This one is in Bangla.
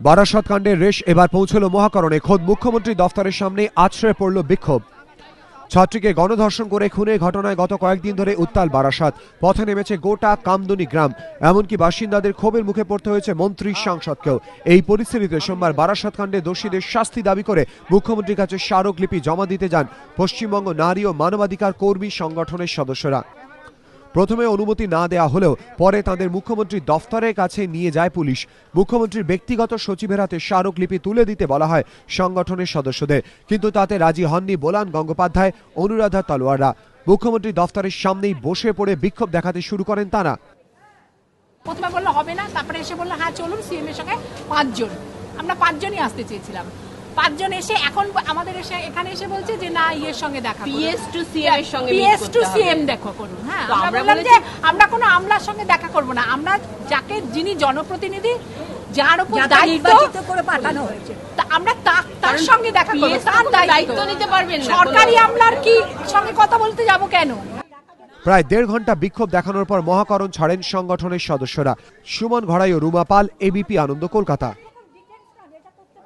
বারাসত কাণ্ডের রেশ এবার পৌঁছল মহাকরণে। খোদ মুখ্যমন্ত্রী দফতরের সামনে আছড়ে পড়ল বিক্ষোভ। ছাত্রীকে গণধর্ষণ করে খুনের ঘটনায় গত কয়েকদিন ধরে উত্তাল বারাসত। পথে নেমেছে গোটা কামদুনি গ্রাম। এমনকি বাসিন্দাদের ক্ষোভের মুখে পড়তে হয়েছে মন্ত্রী, সাংসদকেও। এই পরিস্থিতিতে সোমবার বারাসত কাণ্ডে দোষীদের শাস্তি দাবি করে মুখ্যমন্ত্রীর কাছে স্মারকলিপি জমা দিতে যান পশ্চিমবঙ্গ নারী ও মানবাধিকার কর্মী সংগঠনের সদস্যরা। প্রথমে অনুমতি না দেয়া হলেও পরে তাদের মুখ্যমন্ত্রী দফতরের কাছে নিয়ে যায় পুলিশ। মুখ্যমন্ত্রীর ব্যক্তিগত সচিবের হাতে স্মারকলিপি তুলে দিতে বলা হয় সংগঠনের সদস্যদের, কিন্তু তাতে রাজি হননি বোলান গঙ্গোপাধ্যায়, অনুরাধা তলোয়াররা। মুখ্যমন্ত্রী দফতরের সামনেই বসে পড়ে বিক্ষোভ দেখাতে শুরু করেন তারা। প্রথমে বললো হবে না, তারপরে এসে বললো হ্যাঁ চলুন, সিএম এর সঙ্গে 5 জন, আমরা 5 জনই আসতে চেয়েছিলাম। 5 জন এসে এখন আমাদের এখানে এসে বলছে যে না ইয়ের সঙ্গে দেখা করুন, পিএস টু সিএম এর সঙ্গে পিএস টু সিএম দেখা করুন। হ্যাঁ, আমরা বললাম যে আমরা কোনো আমলার সঙ্গে দেখা করব না, আমরা যিনি জনপ্রতিনিধি, যার উপর দায়িত্ব করে পাঠানো হয়েছে, আমরা তার সঙ্গে দেখা করব। তার দায়িত্ব নিতে পারবেন না, সরকারি আমলার কি সঙ্গে কথা বলতে যাব কেন? প্রায় 1.5 ঘন্টা বিক্ষোভ দেখানোর পর মহাকরণ ছাড়েন সংগঠনের সদস্যরা। সুমন ঘড়াই ও রুমা পাল, এবিপি আনন্দ, কলকাতা।